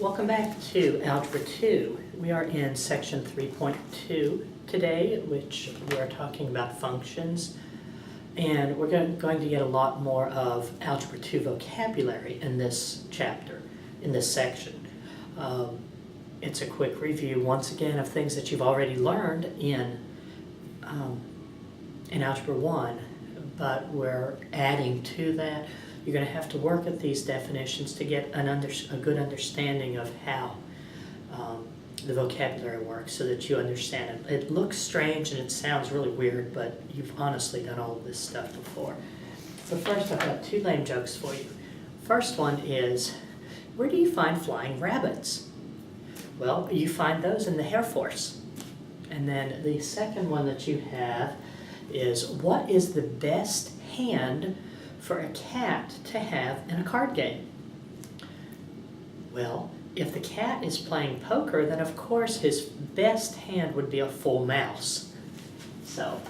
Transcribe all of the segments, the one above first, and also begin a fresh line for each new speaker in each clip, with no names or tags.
Welcome back to Algebra 2. We are in section 3.2 today, which we're talking about functions. And we're going to get a lot more of Algebra 2 vocabulary in this chapter, in this section. It's a quick review, once again, of things that you've already learned in Algebra 1, but we're adding to that. You're going to have to work at these definitions to get a good understanding of how the vocabulary works so that you understand it. It looks strange and it sounds really weird, but you've honestly done all of this stuff before. So first, I've got two lame jokes for you. First one is, where do you find flying rabbits? Well, you find those in the Air Force. And then the second one that you have is, what is the best hand for a cat to have in a card game? Well, if the cat is playing poker, then of course his best hand would be a full mouse. So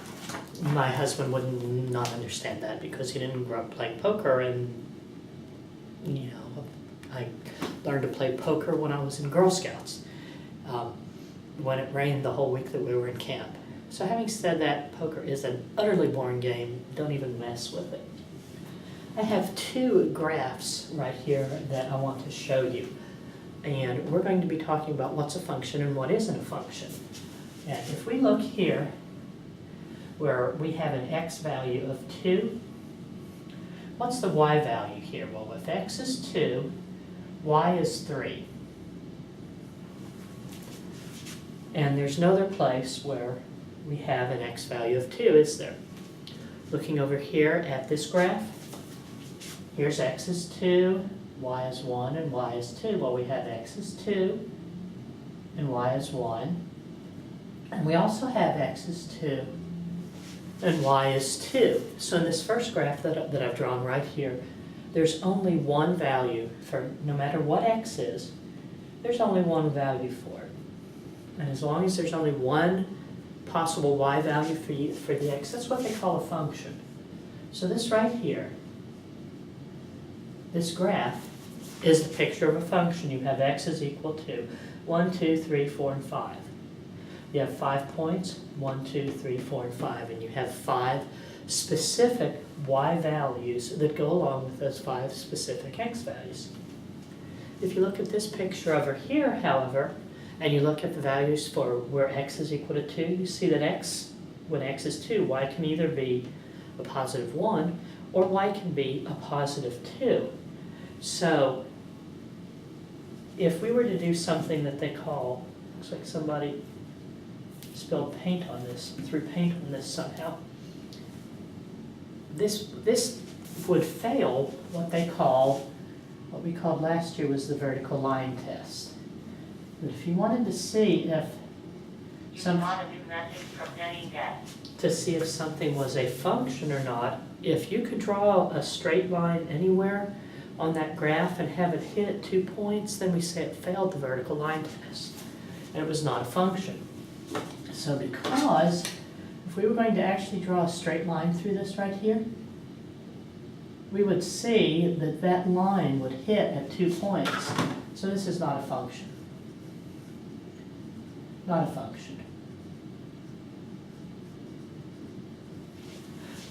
my husband would not understand that because he didn't grow up playing poker, and you know, I learned to play poker when I was in Girl Scouts, when it rained the whole week that we were in camp. So having said that, poker is an utterly boring game. Don't even mess with it. I have two graphs right here that I want to show you. And we're going to be talking about what's a function and what isn't a function. And if we look here, where we have an x value of 2, what's the y value here? Well, if x is 2, y is 3. And there's no other place where we have an x value of 2, is there? Looking over here at this graph, here's x is 2, y is 1, and y is 2. Well, we have x is 2, and y is 1. And we also have x is 2, and y is 2. So in this first graph that I've drawn right here, there's only one value for, no matter what x is, there's only one value for it. And as long as there's only one possible y value for the x, that's what they call a function. So this right here, this graph is the picture of a function. You have x is equal to 1, 2, 3, 4, and 5. You have 5 points, 1, 2, 3, 4, and 5, and you have 5 specific y values that go along with those 5 specific x values. If you look at this picture over here, however, and you look at the values for where x is equal to 2, you see that x, when x is 2, y can either be a positive 1 or y can be a positive 2. So if we were to do something that they call, looks like somebody spilled paint on this, threw paint on this somehow, this would fail what we called last year was the vertical line test. But if you wanted to see if something was a function or not, if you could draw a straight line anywhere on that graph and have it hit at 2 points, then we say it failed the vertical line test, and it was not a function. So because if we were going to actually draw a straight line through this right here, we would see that that line would hit at 2 points. So this is not a function. Not a function.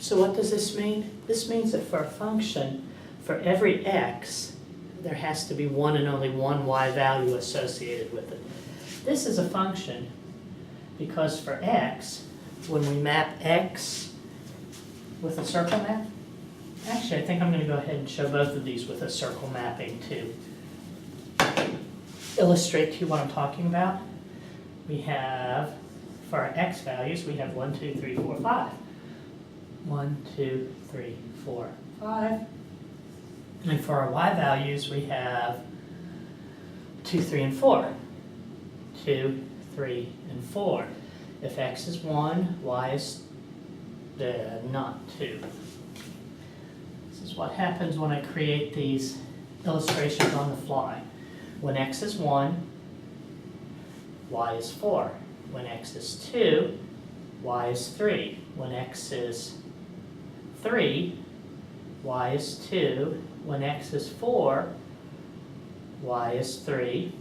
So what does this mean? This means that for a function, for every x, there has to be one and only one y value associated with it. This is a function because for x, when we map x with a circle map, actually I think I'm going to go ahead and show both of these with a circle mapping to illustrate to you what I'm talking about. We have, for our x values, we have 1, 2, 3, 4, 5. 1, 2, 3, 4, 5. And for our y values, we have 2, 3, and 4. 2, 3, and 4. If x is 1, y is not 2. This is what happens when I create these illustrations on the fly. When x is 1, y is 4. When x is 2, y is 3. When x is 3, y is 2. When x is 4, y is 3.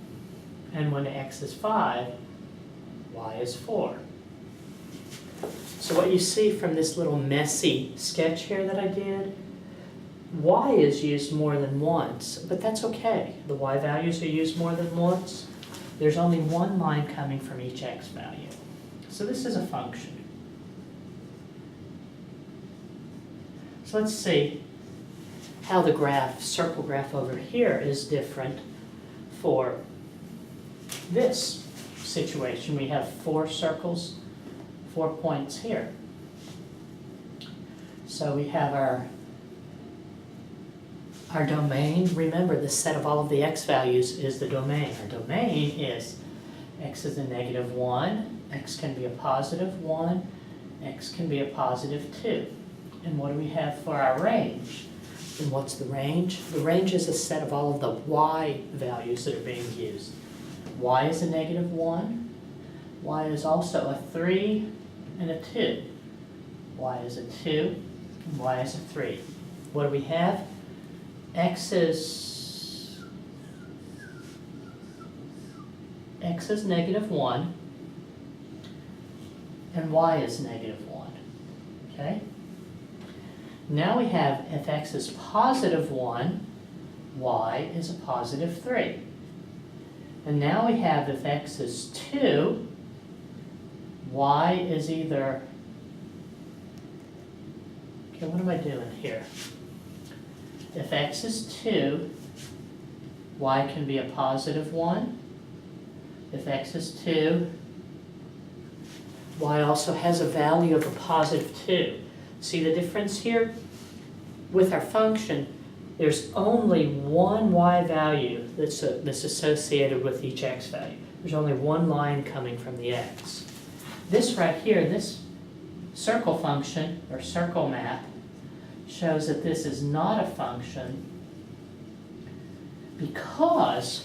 And when x is 5, y is 4. So what you see from this little messy sketch here that I did, y is used more than once, but that's okay. The y values are used more than once. There's only one line coming from each x value. So this is a function. So let's see how the graph, circle graph over here is different for this situation. We have 4 circles, 4 points here. So we have our domain. Remember, the set of all of the x values is the domain. Our domain is x is a -1, x can be a +1, x can be a +2. And what do we have for our range? And what's the range? The range is a set of all of the y values that are being used. Y is a -1, y is also a 3 and a 2. Y is a 2, and y is a 3. What do we have? X is -1, and y is -1, okay? Now we have if x is +1, y is a +3. And now we have if x is 2, y is either, okay, what am I doing here? If x is 2, y can be a +1. If x is 2, y also has a value of a +2. See the difference here? With our function, there's only one y value that's associated with each x value. There's only one line coming from the x. This right here, this circle function, or circle map, shows that this is not a function because,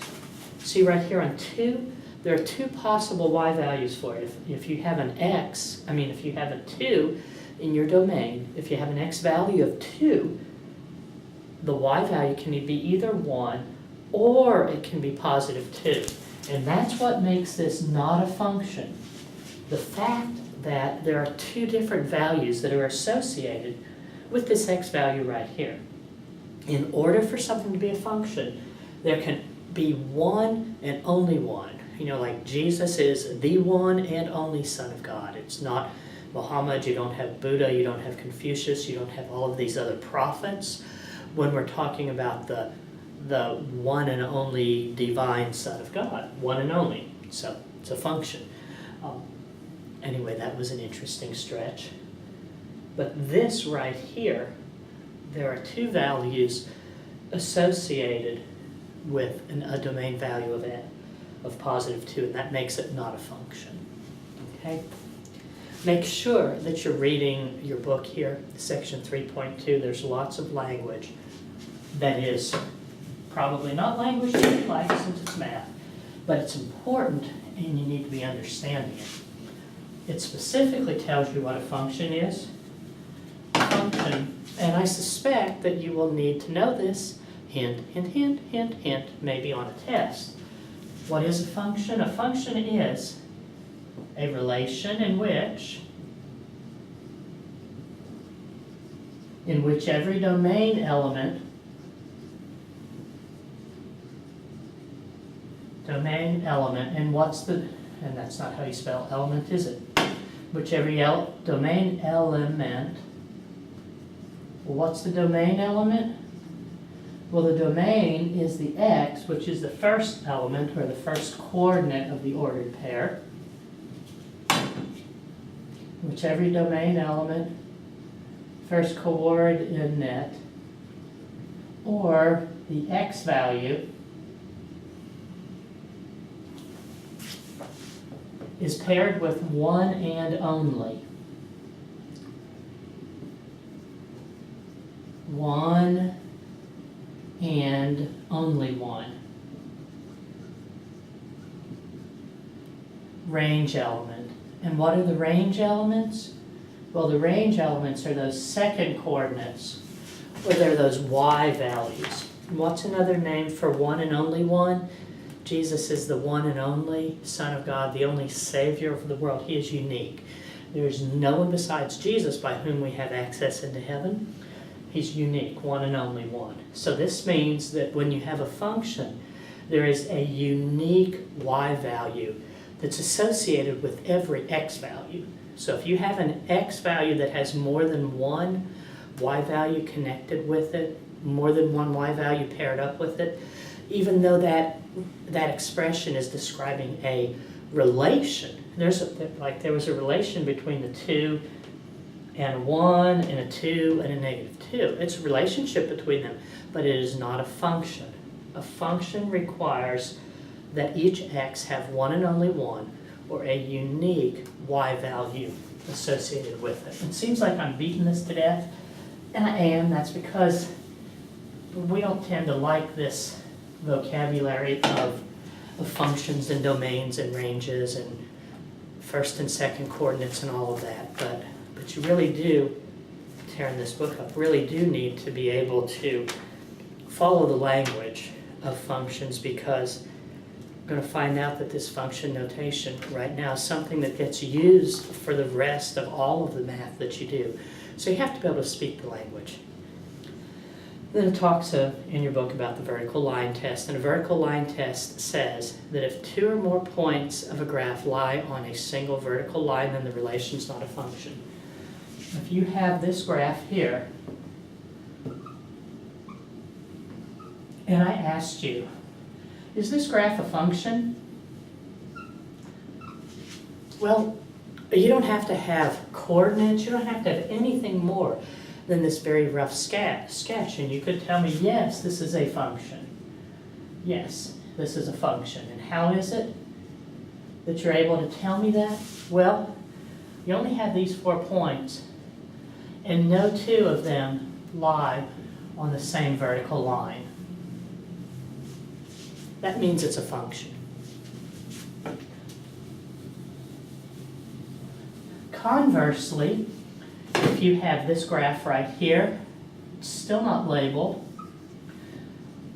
see right here on 2, there are 2 possible y values for it. If you have an x, if you have a 2 in your domain, if you have an x value of 2, the y value can be either 1 or it can be +2. And that's what makes this not a function. The fact that there are 2 different values that are associated with this x value right here. In order for something to be a function, there can be one and only one. Like Jesus is the one and only Son of God. It's not Muhammad, you don't have Buddha, you don't have Confucius, you don't have all of these other prophets. When we're talking about the one and only divine Son of God, one and only. So it's a function. Anyway, that was an interesting stretch. But this right here, there are 2 values associated with a domain value of +2, and that makes it not a function. Okay? Make sure that you're reading your book here, section 3.2. There's lots of language that is probably not language that you like since it's math, but it's important and you need to be understanding it. It specifically tells you what a function is. Function, and I suspect that you will need to know this, hint, hint, hint, hint, hint, maybe on a test. What is a function? A function is a relation in which every domain element and that's not how you spell element, is it? Which every domain element, well, what's the domain element? Well, the domain is the x, which is the first element, or the first coordinate of the ordered pair, which every domain element, first coordinate, or the x value, is paired with one and only. One and only one. Range element. And what are the range elements? Well, the range elements are those second coordinates, or they're those y values. What's another name for one and only one? Jesus is the one and only Son of God, the only Savior of the world. He is unique. There is no one besides Jesus by whom we have access into heaven. He's unique, one and only one. So this means that when you have a function, there is a unique y value that's associated with every x value. So if you have an x value that has more than one y value connected with it, more than one y value paired up with it, even though that expression is describing a relation, there was a relation between the 2 and a 1 and a 2 and a -2. It's a relationship between them, but it is not a function. A function requires that each x have one and only one, or a unique y value associated with it. It seems like I'm beating this to death, and I am. That's because we don't tend to like this vocabulary of functions and domains and ranges and first and second coordinates and all of that. But you really do, tearing this book up, really do need to be able to follow the language of functions, because we're going to find out that this function notation right now is something that gets used for the rest of all of the math that you do. So you have to be able to speak the language. Then it talks in your book about the vertical line test, and a vertical line test says that if 2 or more points of a graph lie on a single vertical line, then the relation is not a function. If you have this graph here, and I asked you, is this graph a function? Well, you don't have to have coordinates, you don't have to have anything more than this very rough sketch, and you could tell me, yes, this is a function. Yes, this is a function. And how is it that you're able to tell me that? Well, you only have these 4 points, and no 2 of them lie on the same vertical line. That means it's a function. Conversely, if you have this graph right here, it's still not labeled,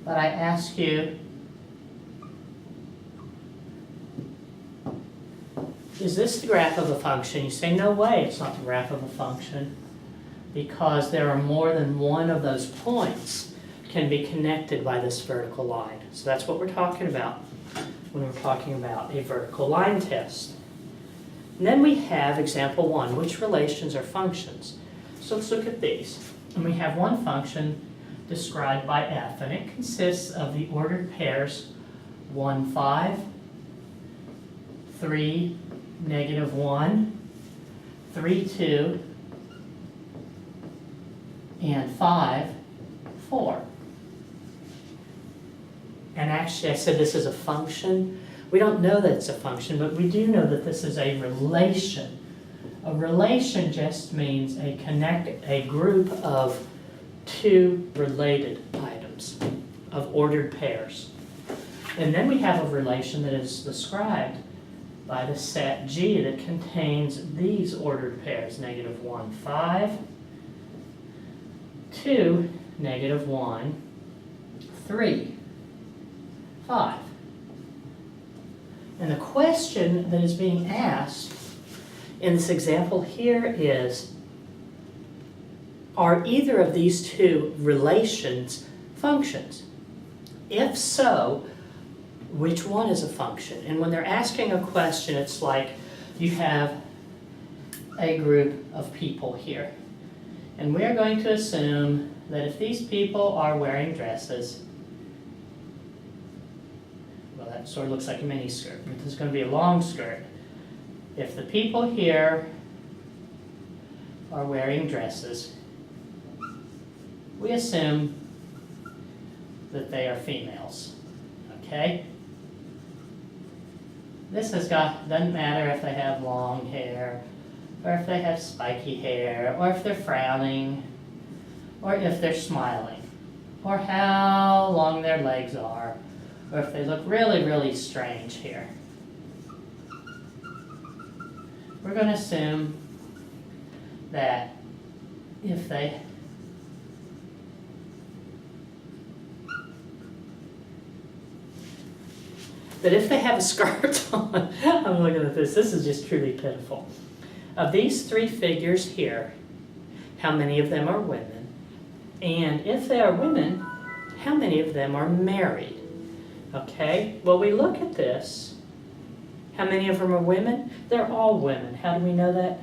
but I ask you, is this the graph of a function? You say, no way, it's not the graph of a function, because there are more than one of those points can be connected by this vertical line. So that's what we're talking about when we're talking about a vertical line test. And then we have example 1, which relations are functions. So let's look at these. And we have one function described by f, and it consists of the ordered pairs 1, 5, 3, -1, 3, 2, and 5, 4. And actually I said this is a function. We don't know that it's a function, but we do know that this is a relation. A relation just means a group of 2 related items, of ordered pairs. And then we have a relation that is described by the set G that contains these ordered pairs, -1, 5, 2, -1, 3, 5. And the question that is being asked in this example here is, are either of these 2 relations functions? If so, which one is a function? And when they're asking a question, it's like you have a group of people here. And we're going to assume that if these people are wearing dresses, well, that sort of looks like a mini skirt, but this is going to be a long skirt. If the people here are wearing dresses, we assume that they are females, okay? This doesn't matter if they have long hair, or if they have spiky hair, or if they're frowning, or if they're smiling, or how long their legs are, or if they look really, really strange here. We're going to assume that if they that if they have a skirt on, I'm looking at this is just truly pitiful. Of these three figures here, how many of them are women? And if they are women, how many of them are married? Okay, well we look at this. How many of them are women? They're all women. How do we know that?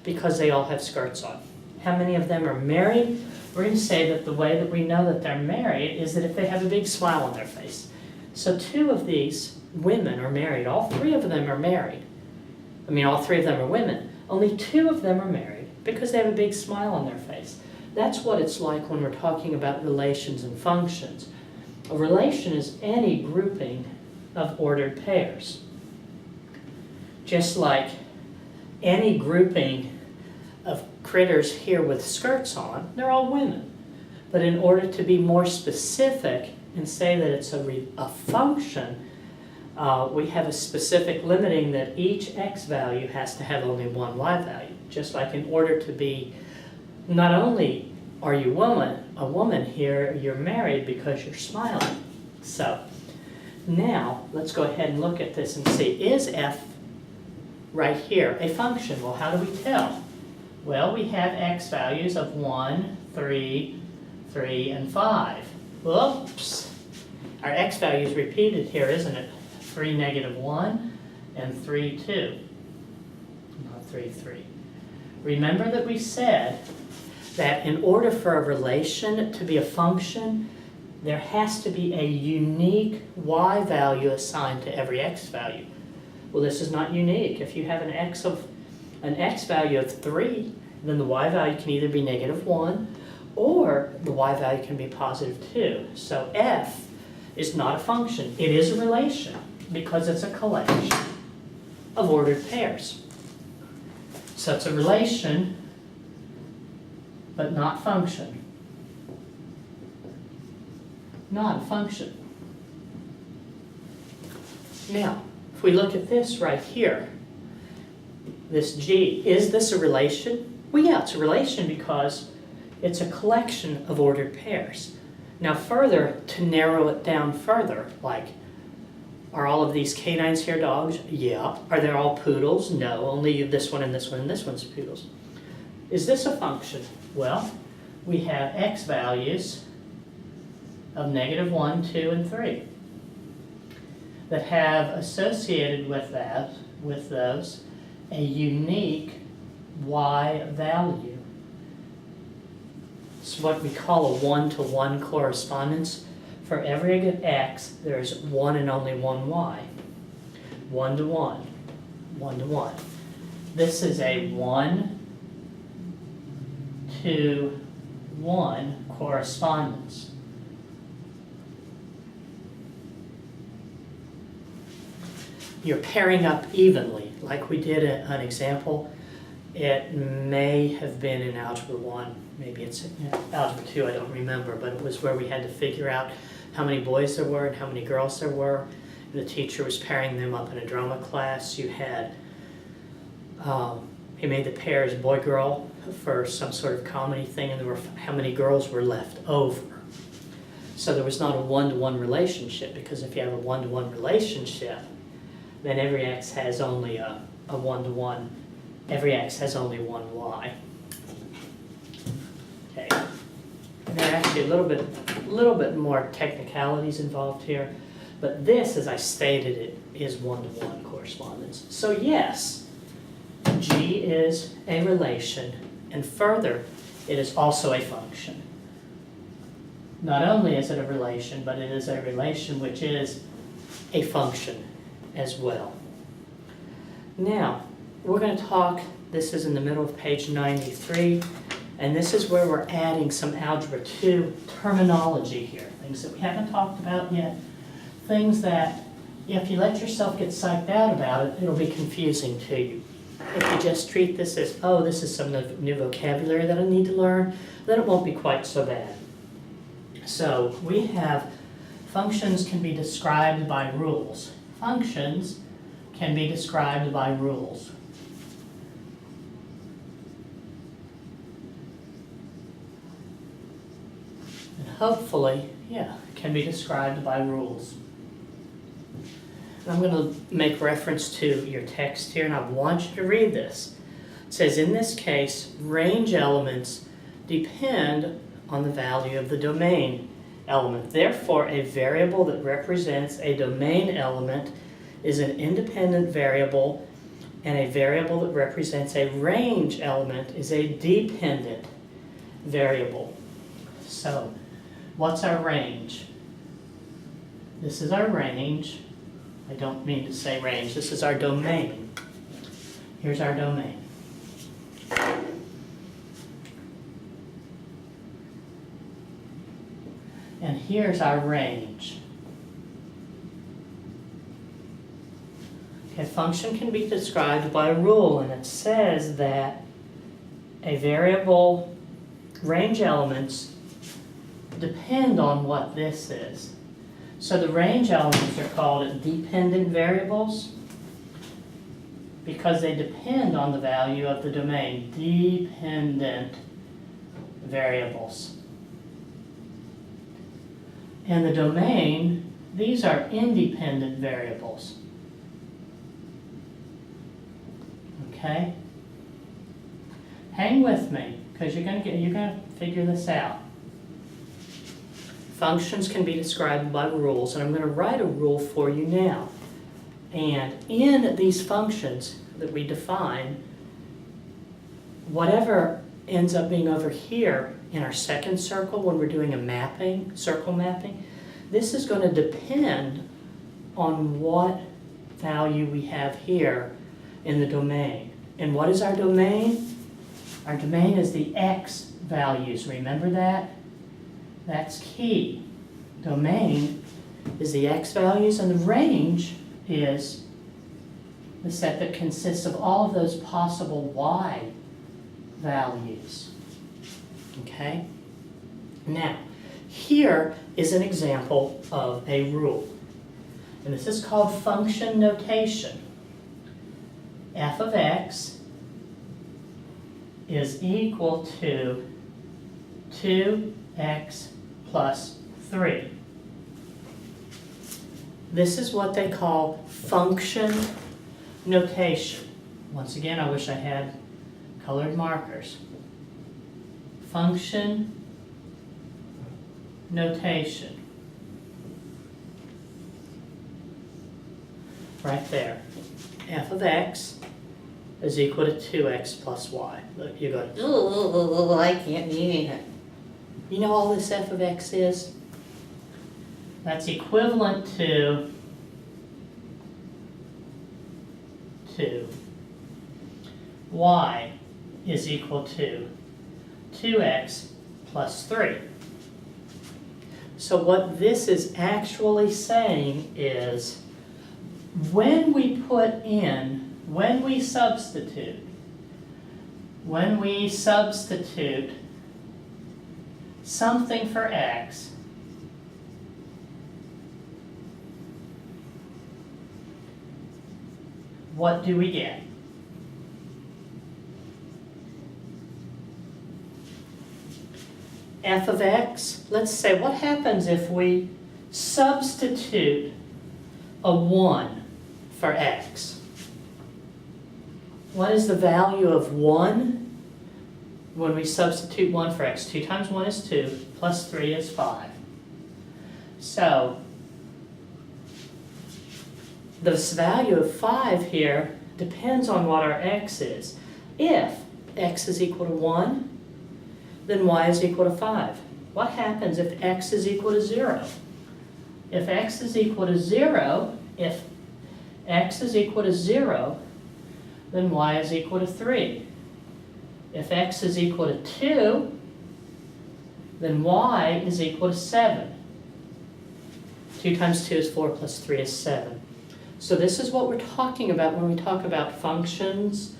Because they all have skirts on. How many of them are married? We're going to say that the way that we know that they're married is that if they have a big smile on their face. So two of these women are married. All three of them are married. I mean, all three of them are women. Only two of them are married because they have a big smile on their face. That's what it's like when we're talking about relations and functions. A relation is any grouping of ordered pairs. Just like any grouping of critters here with skirts on, they're all women. But in order to be more specific and say that it's a function, we have a specific limiting that each x value has to have only one y value. Just like in order to be, not only are you a woman here, you're married because you're smiling. So now let's go ahead and look at this and see, is f right here a function? Well, how do we tell? Well, we have x values of 1, 3, 3, and 5. Whoops. Our x value is repeated here, isn't it? 3, -1, and 3, 2. Not 3, 3. Remember that we said that in order for a relation to be a function, there has to be a unique y value assigned to every x value. Well, this is not unique. If you have an x value of 3, then the y value can either be -1 or the y value can be +2. So f is not a function. It is a relation because it's a collection of ordered pairs. So it's a relation, but not function. Not a function. Now, if we look at this right here, this G, is this a relation? Well, yeah, it's a relation because it's a collection of ordered pairs. Now further, to narrow it down further, like, are all of these canines here dogs? Yeah. Are they all poodles? No, only this one and this one and this one's poodles. Is this a function? Well, we have x values of -1, 2, and 3 that have associated with those a unique y value. It's what we call a one-to-one correspondence. For every x, there's one and only one y. 1 to 1, 1 to 1. This is a 1 to 1 correspondence. You're pairing up evenly, like we did an example. It may have been in Algebra 1, maybe it's in Algebra 2, I don't remember, but it was where we had to figure out how many boys there were and how many girls there were. And the teacher was pairing them up in a drama class. You had, he made the pairs boy-girl for some sort of comedy thing, and there were how many girls were left over. So there was not a one-to-one relationship, because if you have a one-to-one relationship, then every x has only a one-to-one. Every x has only one y. Okay. And there are actually a little bit more technicalities involved here, but this, as I stated it, is one-to-one correspondence. So yes, G is a relation, and further, it is also a function. Not only is it a relation, but it is a relation which is a function as well. Now, we're going to talk, this is in the middle of page 93, and this is where we're adding some Algebra 2 terminology here, things that we haven't talked about yet, things that if you let yourself get psyched out about it, it'll be confusing to you. If you just treat this as, oh, this is some new vocabulary that I need to learn, then it won't be quite so bad. So we have functions can be described by rules. Functions can be described by rules. And hopefully, yeah, can be described by rules. And I'm going to make reference to your text here, and I want you to read this. It says, in this case, range elements depend on the value of the domain element. Therefore, a variable that represents a domain element is an independent variable, and a variable that represents a range element is a dependent variable. So, what's our range? This is our range. I don't mean to say range. This is our domain. Here's our domain. And here's our range. A function can be described by a rule, and it says that a variable range elements depend on what this is. So the range elements are called dependent variables because they depend on the value of the domain. Dependent variables. And the domain, these are independent variables. Okay? Hang with me, because you're gonna figure this out. Functions can be described by rules, and I'm going to write a rule for you now. And in these functions that we define, whatever ends up being over here in our second circle when we're doing a mapping, circle mapping, this is going to depend on what value we have here in the domain. And what is our domain? Our domain is the x values. Remember that? That's key. Domain is the x values, and the range is the set that consists of all of those possible y values. Okay? Now, here is an example of a rule. And this is called function notation. F of x is equal to 2x plus 3. This is what they call function notation. Once again, I wish I had colored markers. Function notation. Right there. F of x is equal to 2x plus y. Look, you're going, oh, I can't mean it. You know all this f of x is? That's equivalent to y is equal to 2x plus 3. So what this is actually saying is when we substitute something for x, what do we get? F of x, let's say, what happens if we substitute a 1 for x? What is the value of 1 when we substitute 1 for x? 2 times 1 is 2, plus 3 is 5. So, this value of 5 here depends on what our x is. If x is equal to 1, then y is equal to 5. What happens if x is equal to 0? If x is equal to 0, then y is equal to 3. If x is equal to 2, then y is equal to 7. 2 times 2 is 4 plus 3 is 7. So this is what we're talking about when we talk about functions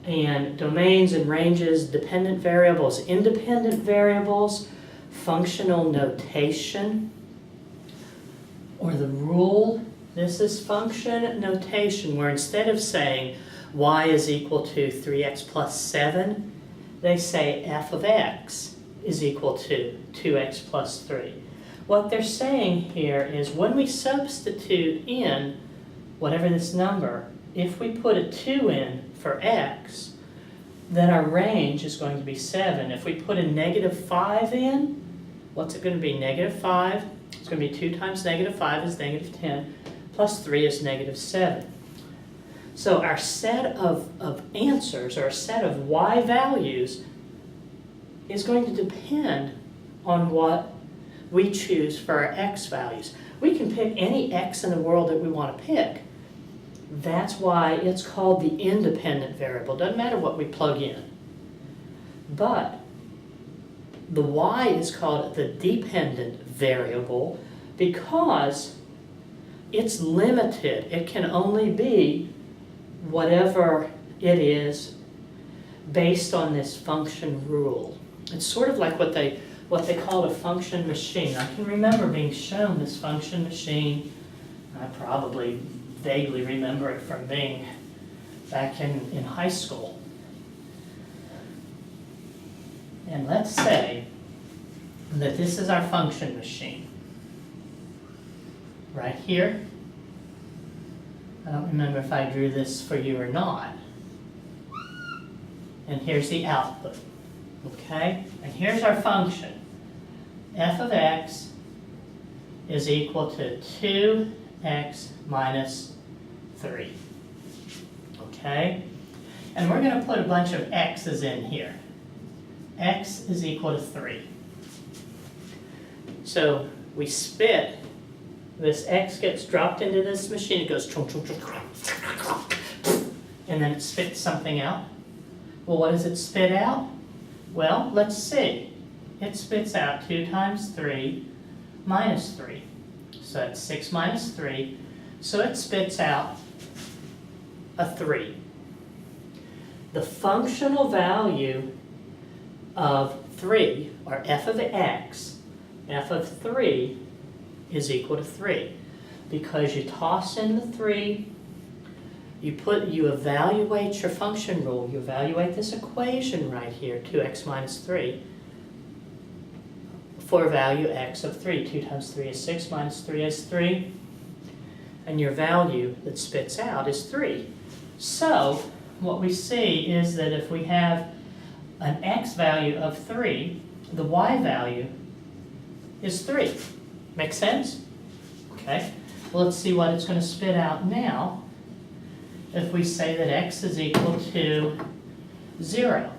and domains and ranges, dependent variables, independent variables, functional notation, or the rule. This is function notation, where instead of saying y is equal to 3x plus 7, they say f of x is equal to 2x plus 3. What they're saying here is when we substitute in whatever this number, if we put a 2 in for x, then our range is going to be 7. If we put a -5 in, what's it going to be? -5. It's going to be 2 times -5 is -10, plus 3 is -7. So our set of answers, or a set of y values, is going to depend on what we choose for our x values. We can pick any x in the world that we want to pick. That's why it's called the independent variable. Doesn't matter what we plug in. But the y is called the dependent variable because it's limited. It can only be whatever it is based on this function rule. It's sort of like what they called a function machine. I can remember being shown this function machine. I probably vaguely remember it from being back in high school. And let's say that this is our function machine. Right here. I don't remember if I drew this for you or not. And here's the output. Okay? And here's our function. F of x is equal to 2x minus 3. Okay? And we're going to put a bunch of x's in here. X is equal to 3. So we spit. This x gets dropped into this machine. It goes chunk, chunk, chunk, and then it spits something out. Well, what does it spit out? Well, let's see. It spits out 2 times 3 minus 3. So that's 6 minus 3. So it spits out a 3. The functional value of 3, or f of x, f of 3 is equal to 3. Because you toss in the 3, you evaluate your function rule, you evaluate this equation right here, 2x minus 3, for value x of 3. 2 times 3 is 6, minus 3 is 3, and your value that spits out is 3. So what we see is that if we have an x value of 3, the y value is 3. Make sense? Okay. Well, let's see what it's going to spit out now if we say that x is equal to 0.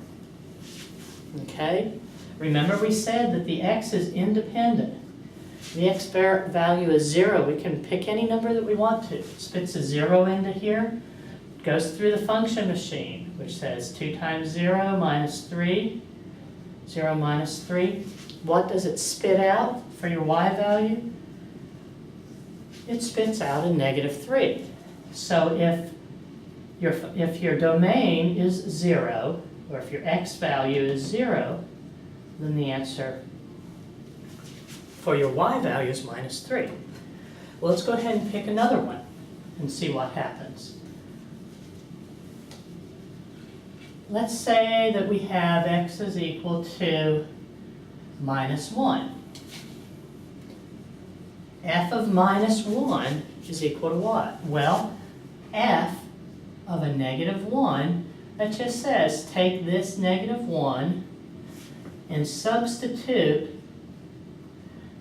Okay? Remember we said that the x is independent. The x value is 0. We can pick any number that we want to. It spits a 0 into here, goes through the function machine, which says 2 times 0 minus 3, 0 minus 3. What does it spit out for your y value? It spits out a -3. So if your domain is 0, or if your x value is 0, then the answer for your y value is -3. Well, let's go ahead and pick another one and see what happens. Let's say that we have x is equal to -1. F of -1 is equal to what? Well, f of a -1, that just says take this -1 and substitute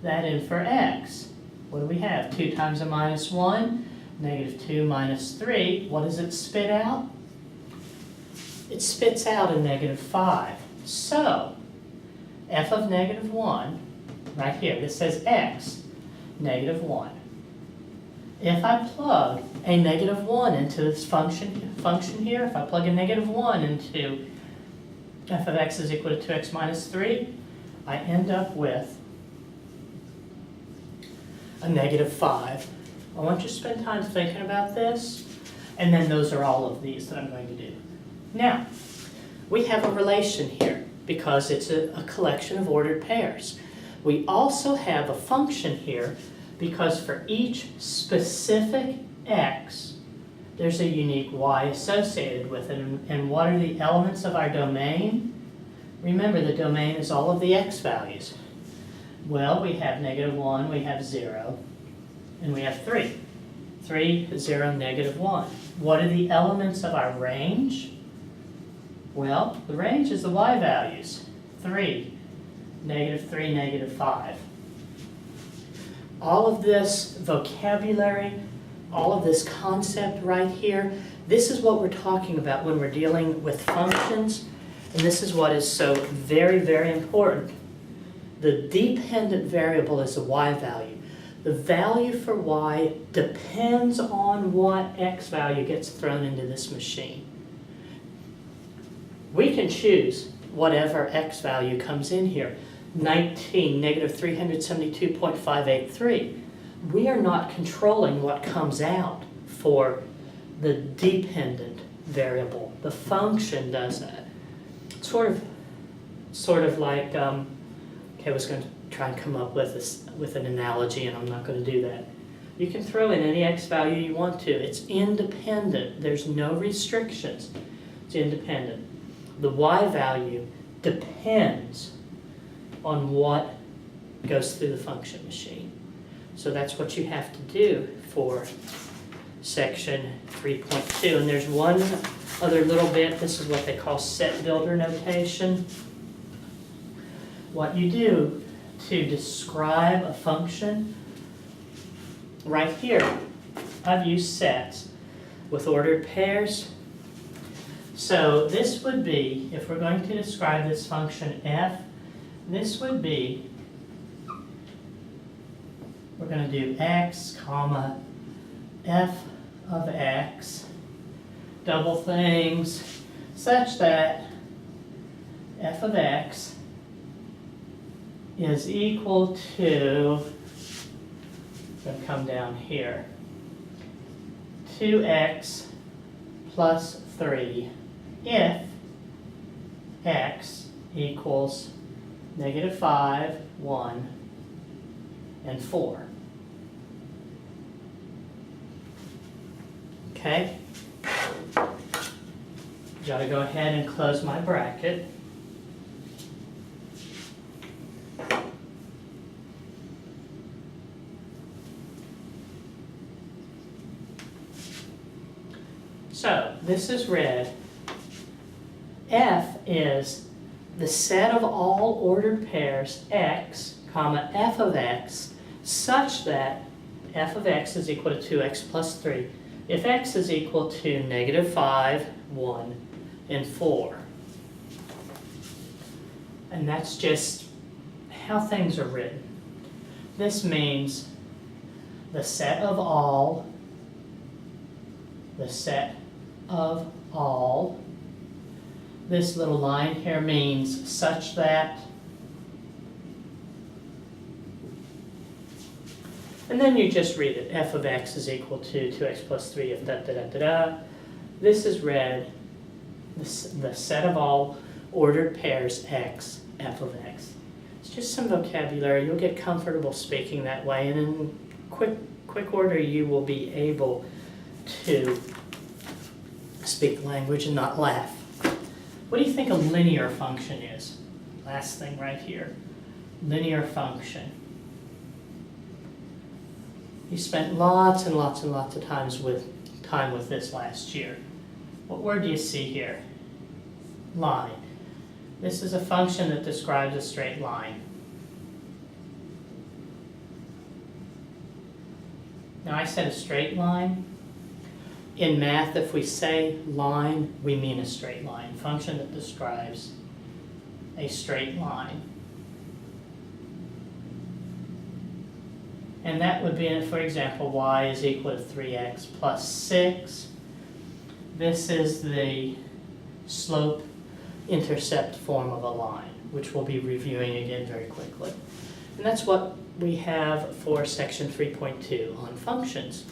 that in for x. What do we have? 2 times a -1, -2 minus 3. What does it spit out? It spits out a -5. So, f of -1, right here, this says x, -1. If I plug a -1 into this function here, if I plug a -1 into f of x is equal to 2x minus 3, I end up with a -5. I want you to spend time thinking about this, and then those are all of these that I'm going to do. Now, we have a relation here because it's a collection of ordered pairs. We also have a function here because for each specific x, there's a unique y associated with it. And what are the elements of our domain? Remember, the domain is all of the x values. Well, we have -1, we have 0, and we have 3. 3, 0, negative 1. What are the elements of our range? Well, the range is the y values. 3, negative 3, negative 5. All of this vocabulary, all of this concept right here, this is what we're talking about when we're dealing with functions, and this is what is so very, very important. The dependent variable is the y value. The value for y depends on what x value gets thrown into this machine. We can choose whatever x value comes in here. 19, negative 372.583. We are not controlling what comes out for the dependent variable. The function does that. Sort of like, okay, I was going to try and come up with an analogy, and I'm not going to do that. You can throw in any x value you want to. It's independent. There's no restrictions. It's independent. The y value depends on what goes through the function machine. So that's what you have to do for section 3.2. And there's one other little bit. This is what they call set builder notation. What you do to describe a function, right here, I've used sets with ordered pairs. So this would be, if we're going to describe this function f, this would be, we're going to do x, comma, f of x, double things, such that f of x is equal to, I'm going to come down here, 2x plus 3 if x equals negative 5, 1, and 4. Okay? Got to go ahead and close my bracket. So, this is read. F is the set of all ordered pairs x, comma, f of x, such that f of x is equal to 2x plus 3 if x is equal to negative 5, 1, and 4. And that's just how things are written. This means the set of all, this little line here means such that, and then you just read it. F of x is equal to 2x plus 3 if da da da da da. This is read the set of all ordered pairs x, f of x. It's just some vocabulary. You'll get comfortable speaking that way, and in quick order you will be able to speak the language and not laugh. What do you think a linear function is? Last thing right here. Linear function. You spent lots and lots and lots of time with this last year. What word do you see here? Line. This is a function that describes a straight line. Now I said a straight line. In math, if we say line, we mean a straight line. Function that describes a straight line. And that would be, for example, y is equal to 3x plus 6. This is the slope-intercept form of a line, which we'll be reviewing again very quickly. And that's what we have for section 3.2 on functions.